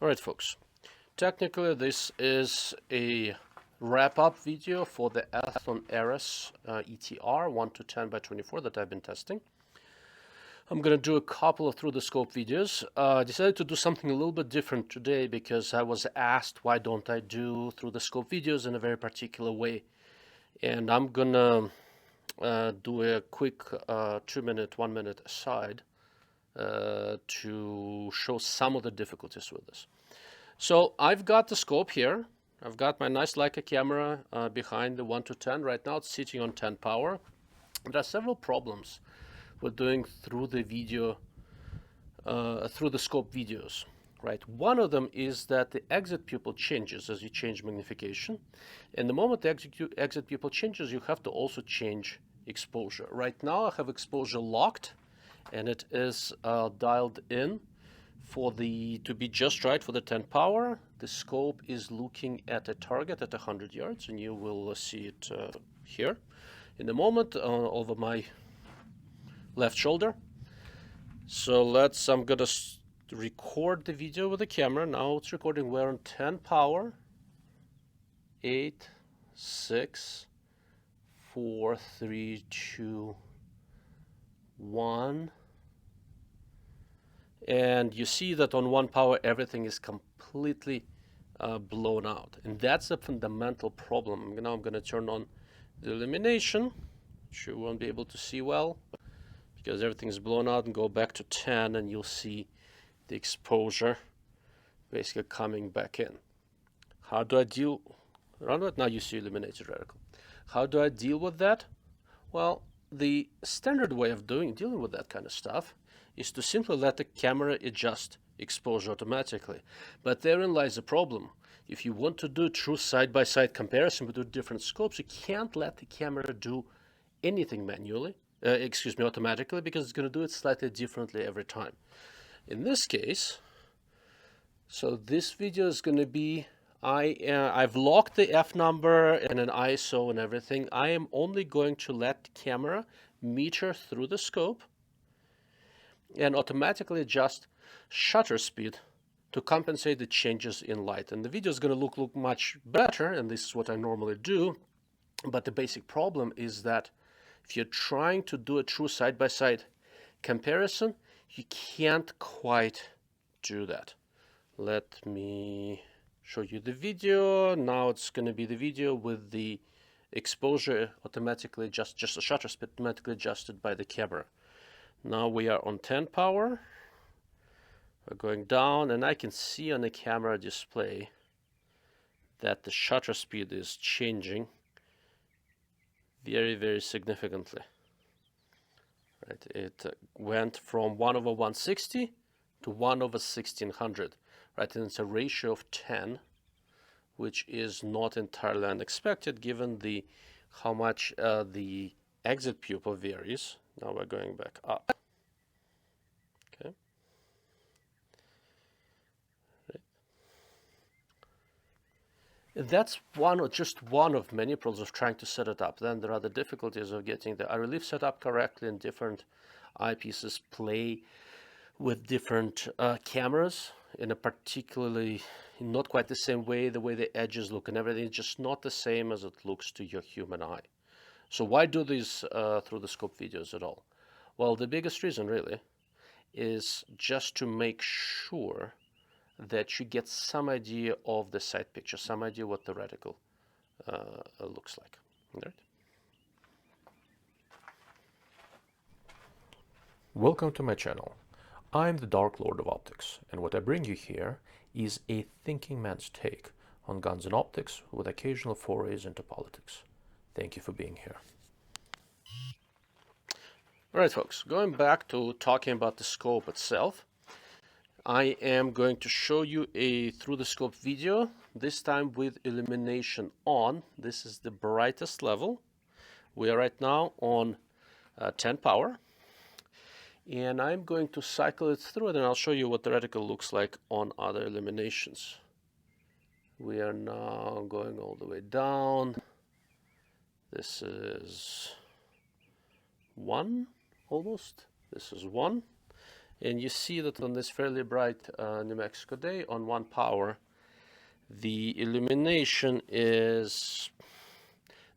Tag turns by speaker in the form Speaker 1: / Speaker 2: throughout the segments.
Speaker 1: Alright folks, technically this is a wrap-up video for the Athlon Ares ETR 1 to 10 by 24 that I've been testing. I'm going to do a couple of through the scope videos. I decided to do something a little bit different today because I was asked why don't I do through the scope videos in a very particular way. And I'm going to do a quick 2-minute, 1-minute aside to show some of the difficulties with this. So I've got the scope here. I've got my nice Leica camera behind the 1 to 10. Right now it's sitting on 10 power. There are several problems with doing through the video, through the scope videos, right? One of them is that the exit pupil changes as you change magnification. And the moment the exit pupil changes, you have to also change exposure. Right now I have exposure locked and it is dialed in for to be just right for the 10 power. The scope is looking at a target at 100 yards, and you will see it here in a moment over my left shoulder. So I'm gonna record the video with the camera. Now it's recording. We're on 10 power. 8, 6, 4, 3, 2, 1. And you see that on 1 power everything is completely blown out, and that's a fundamental problem. Now I'm going to turn on the illumination, which you won't be able to see well because everything is blown out, and go back to 10 and you'll see the exposure basically coming back in. How do I deal around it? Now you see illuminated reticle. How do I deal with that? Well, the standard way of dealing with that kind of stuff is to simply let the camera adjust exposure automatically. But therein lies the problem. If you want to do true side-by-side comparison between different scopes, you can't let the camera do anything manually, automatically, because it's going to do it slightly differently every time. In this case, so this video is going to be, I've locked the F number and an ISO and everything. I am only going to let the camera meter through the scope and automatically adjust shutter speed to compensate the changes in light. And the video is going to look much better, and this is what I normally do. But the basic problem is that if you're trying to do a true side-by-side comparison, you can't quite do that. Let me show you the video. Now it's going to be the video with the exposure automatically just the shutter speed automatically adjusted by the camera. Now we are on 10 power. We're going down, and I can see on the camera display that the shutter speed is changing very, very significantly. Right, it went from 1/160 to 1/1600. Right, and it's a ratio of 10, which is not entirely unexpected given how much the exit pupil varies. Now we're going back up. Okay. Right. And that's just one of many problems of trying to set it up. Then there are the difficulties of getting the relief set up correctly, and different eyepieces play with different cameras in a particularly not quite the same way. The way the edges look and everything is just not the same as it looks to your human eye. So why do these through the scope videos at all? Well, the biggest reason really is just to make sure that you get some idea of the side picture, some idea what the reticle looks like. Right?
Speaker 2: Welcome to my channel. I'm the Dark Lord of Optics, and what I bring you here is a thinking man's take on guns and optics with occasional forays into politics. Thank you for being here.
Speaker 1: All right, folks, going back to talking about the scope itself, I am going to show you a through the scope video, this time with illumination on. This is the brightest level. We are right now on 10 power. And I'm going to cycle it through it, and I'll show you what the reticle looks like on other illuminations. We are now going all the way down. This is 1 almost. This is 1. And you see that on this fairly bright New Mexico day on 1 power, the illumination is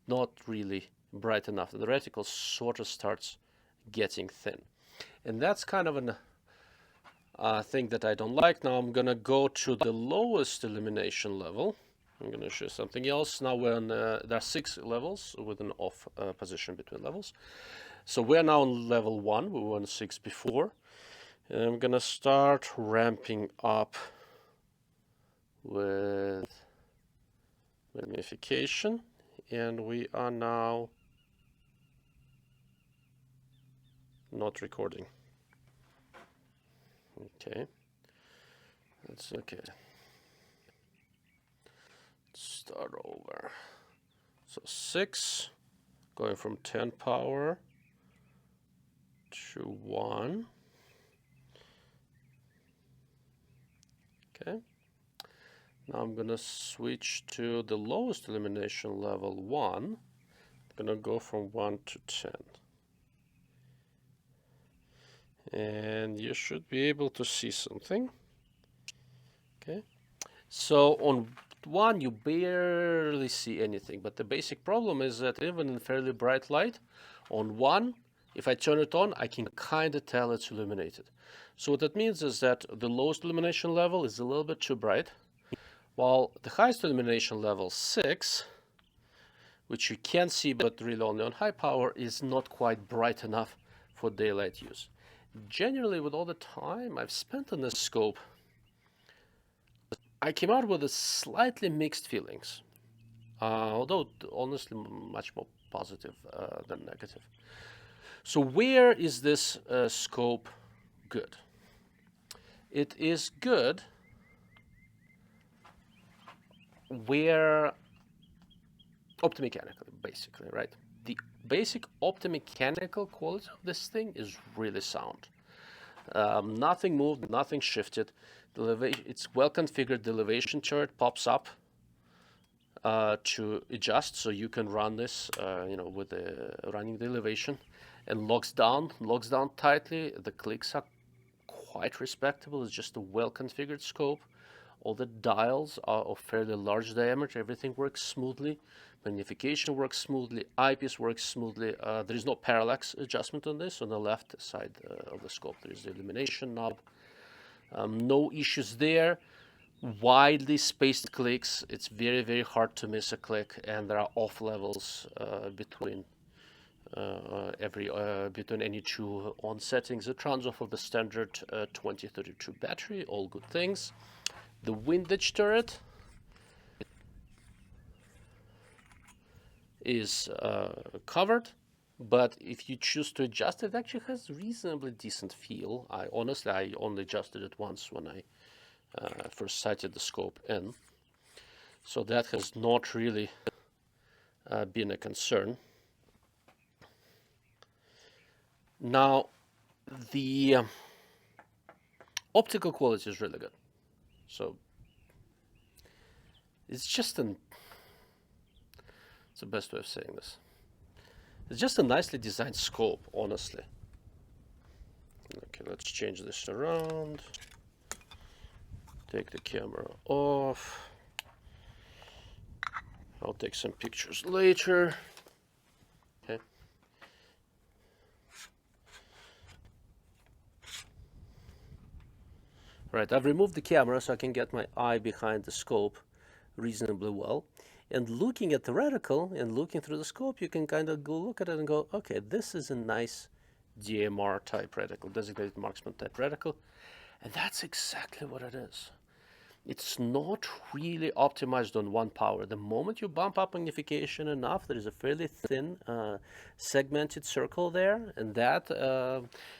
Speaker 1: not really bright enough. The reticle sort of starts getting thin. And that's kind of a thing that I don't like. Now I'm going to go to the lowest illumination level. I'm going to show something else. Now we're on, there are 6 levels with an off position between levels. So we're now on level 1. We were on 6 before. And I'm going to start ramping up with magnification. And we are now not recording. Okay. That's okay. Start over. So 6, going from 10 power to 1. Okay. Now I'm gonna switch to the lowest illumination level 1. I'm gonna go from 1 to 10. And you should be able to see something. Okay. So on 1 you barely see anything, but the basic problem is that even in fairly bright light, on 1, if I turn it on, I can kind of tell it's illuminated. So what that means is that the lowest illumination level is a little bit too bright, while the highest illumination level, 6, which you can see but really only on high power, is not quite bright enough for daylight use. Generally, with all the time I've spent on this scope, I came out with a slightly mixed feelings, although honestly much more positive than negative. So where is this scope good? It is good where optomechanically, basically, right? The basic optomechanical quality of this thing is really sound. Nothing moved, nothing shifted. It's well configured. The elevation chart pops up to adjust, so you can run this, with running the elevation, and locks down tightly. The clicks are quite respectable. It's just a well configured scope. All the dials are of fairly large diameter. Everything works smoothly. Magnification works smoothly. Eyepiece works smoothly. There is no parallax adjustment on this. On the left side of the scope, there is the illumination knob. No issues there. Widely spaced clicks. It's very, very hard to miss a click, and there are off levels between between any 2 on settings. It runs off of the standard 2032 battery. All good things. The windage turret is covered, but if you choose to adjust it, actually has reasonably decent feel. I only adjusted it once when I first sighted the scope in, so that has not really been a concern. Now, the optical quality is really good. So it's just it's the best way of saying this. It's just a nicely designed scope, honestly. Okay, let's change this around. Take the camera off. I'll take some pictures later. Okay. Right, I've removed the camera so I can get my eye behind the scope reasonably well. And looking at the reticle and looking through the scope, you can kind of go look at it and go, okay, this is a nice DMR type reticle, designated marksman type reticle. And that's exactly what it is. It's not really optimized on 1 power. The moment you bump up magnification enough, there is a fairly thin segmented circle there, and that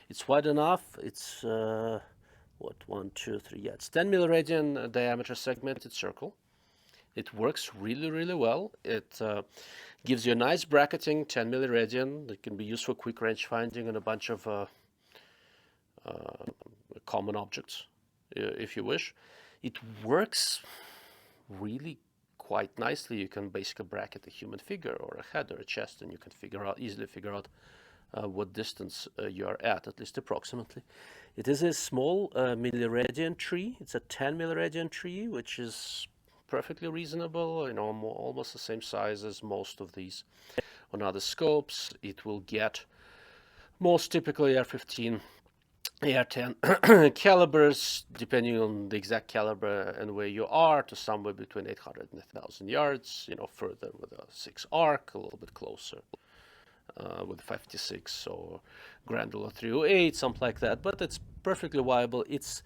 Speaker 1: it's wide enough. It's what, 1, 2, 3, yeah, it's 10 milliradian diameter segmented circle. It works really, really well. It gives you a nice bracketing, 10 milliradian, that can be used for quick range finding on a bunch of common objects, if you wish. It works really quite nicely. You can basically bracket a human figure or a head or a chest, and you can easily figure out what distance you are at least approximately. It is a small milliradian tree. It's a 10 milliradian tree, which is perfectly reasonable, almost the same size as most of these on other scopes. It will get most typically AR-15, AR-10 calibers, depending on the exact caliber and where you are, to somewhere between 800 and 1,000 yards, further with a 6 arc, a little bit closer with 56 or Grandula 308, something like that. But it's perfectly viable. It's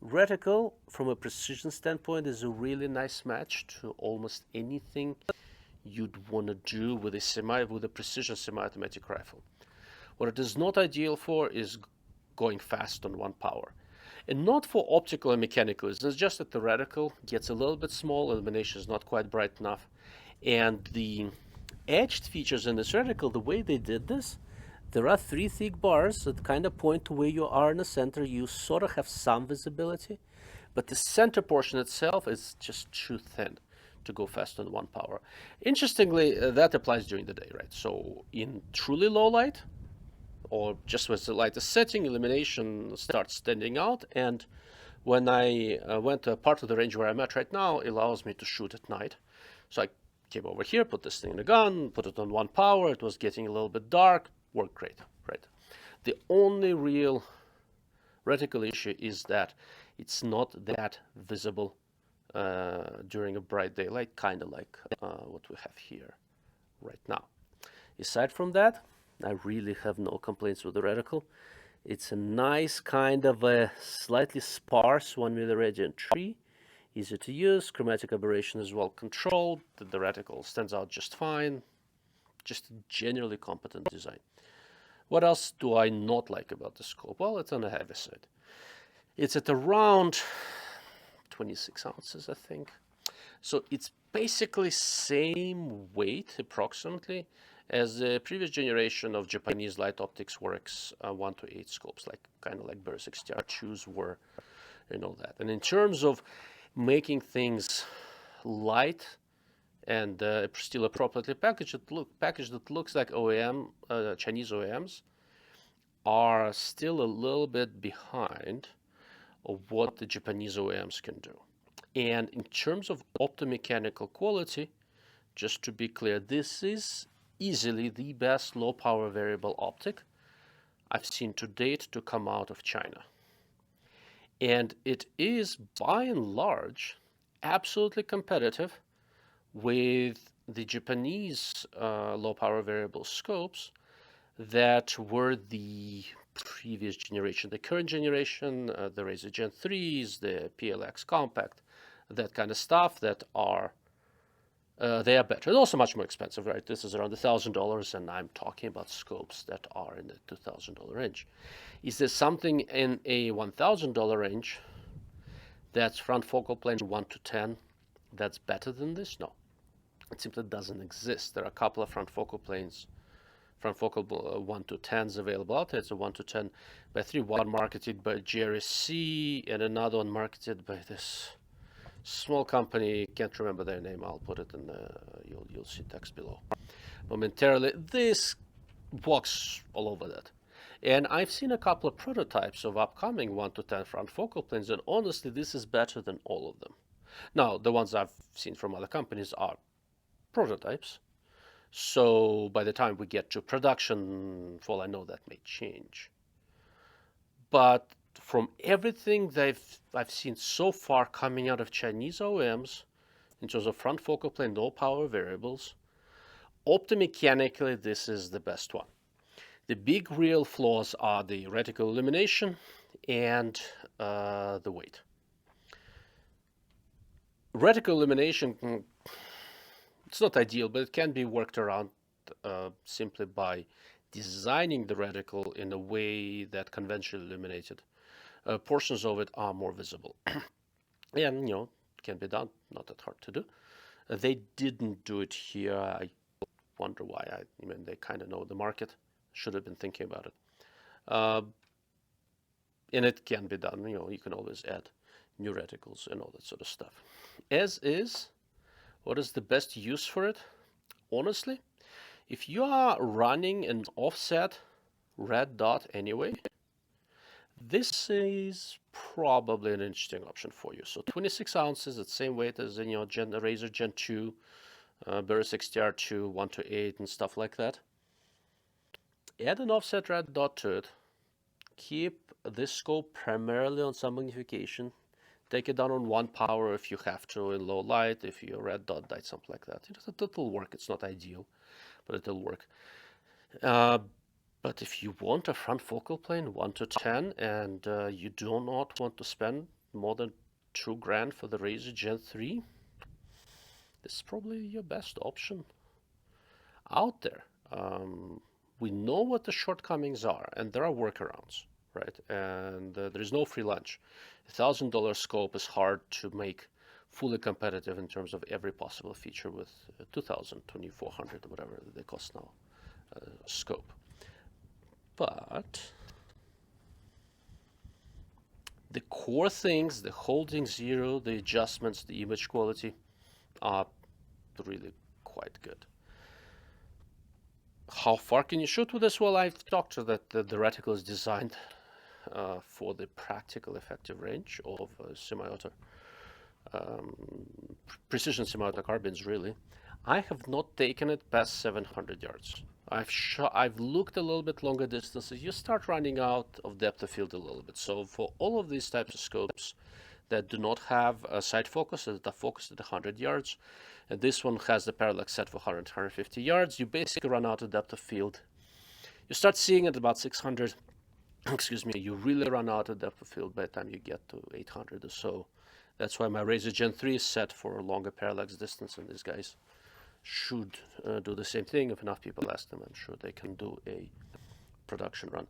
Speaker 1: Reticle, from a precision standpoint, is a really nice match to almost anything you'd want to do with a precision semi-automatic rifle. What it is not ideal for is going fast on 1 power. And not for optical and mechanical reasons, just that the reticle gets a little bit small, illumination is not quite bright enough. And the edged features in this reticle, the way they did this, there are 3 thick bars that kind of point to where you are in the center. You sort of have some visibility, but the center portion itself is just too thin to go fast on 1 power. Interestingly, that applies during the day, right? So in truly low light, or just with the light is setting, illumination starts standing out. And when I went to a part of the range where I'm at right now, it allows me to shoot at night. So I came over here, put this thing in the gun, put it on 1 power. It was getting a little bit dark, worked great, right? The only real reticle issue is that it's not that visible during a bright daylight, kind of like what we have here right now. Aside from that, I really have no complaints with the reticle. It's a nice kind of a slightly sparse 1 milliradian tree, easy to use. Chromatic aberration is well controlled. The reticle stands out just fine. Just a generally competent design. What else do I not like about the scope? Well, it's on the heavy side. It's at around 26 ounces, I think. So it's basically same weight, approximately, as the previous generation of Japanese light optics works 1:8 scopes, kind of like Burst XTR2s were, that. And in terms of making things light and still appropriately packaged, that looks like Chinese OEMs are still a little bit behind of what the Japanese OEMs can do. And in terms of optomechanical quality, just to be clear, this is easily the best low power variable optic I've seen to date to come out of China. And it is, by and large, absolutely competitive with the Japanese low power variable scopes that were the previous generation. The current generation, the Razor Gen 3s, the PLX Compact, that kind of stuff, that are they are better. They're also much more expensive, right? This is around $1,000, and I'm talking about scopes that are in the $2,000 range. Is there something in a $1,000 range that's front focal plane 1 to 10 that's better than this? No, it simply doesn't exist. There are a couple of front focal planes, front focal 1 to 10s available out there. It's a 1 to 10 by 3, one marketed by JRC and another one marketed by this small company. Can't remember their name. I'll put it in the, you'll see text below momentarily. This walks all over that. And I've seen a couple of prototypes of upcoming 1 to 10 front focal planes, and honestly, this is better than all of them. Now, the ones I've seen from other companies are prototypes, so by the time we get to production, for all I know, that may change. But from everything I've seen so far coming out of Chinese OEMs, in terms of front focal plane, low power variables, optomechanically, this is the best one. The big real flaws are the reticle illumination and the weight. Reticle illumination, it's not ideal, but it can be worked around simply by designing the reticle in a way that conventionally illuminated portions of it are more visible. And, it can be done, not that hard to do. They didn't do it here. I wonder why. I mean, they kind of know the market. Should have been thinking about it. And it can be done. You can always add new reticles and all that sort of stuff. As is, what is the best use for it? Honestly, if you are running an offset red dot anyway, this is probably an interesting option for you. So 26 ounces, the same weight as in your Razer Gen 2, Burris XTR2, 1:8 and stuff like that. Add an offset red dot to it. Keep this scope primarily on some magnification. Take it down on 1 power if you have to in low light, if your red dot died, something like that. It'll work. It's not ideal, but it'll work. But if you want a front focal plane 1:10 and you do not want to spend more than $2,000 for the Razer Gen 3, this is probably your best option out there. We know what the shortcomings are, and there are workarounds, right? And there is no free lunch. $1,000 scope is hard to make fully competitive in terms of every possible feature with $2,000, $2,400, whatever they cost now, scope. But the core things, the holding zero, the adjustments, the image quality are really quite good. How far can you shoot with this? Well, I've talked to that the reticle is designed for the practical effective range of semi-auto, precision semi-auto carbines, really. I have not taken it past 700 yards. I've looked a little bit longer distances. You start running out of depth of field a little bit. So for all of these types of scopes that do not have a side focus, that are focused at 100 yards, and this one has the parallax set for 100, 150 yards, you basically run out of depth of field. You start seeing it about 600, excuse me, you really run out of depth of field by the time you get to 800 or so. That's why my Razer Gen 3 is set for a longer parallax distance, and these guys should do the same thing. If enough people ask them, I'm sure they can do a production run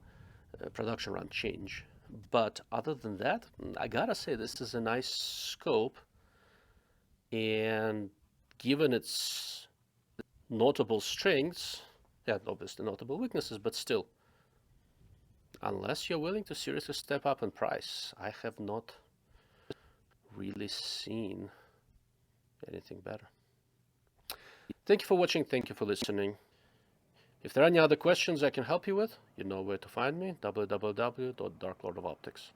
Speaker 1: change. But other than that, I gotta say this is a nice scope, and given its notable strengths, yeah, obviously notable weaknesses, but still, unless you're willing to seriously step up in price, I have not really seen anything better. Thank you for watching. Thank you for listening. If there are any other questions I can help you with, you know where to find me, www.darklordofoptics.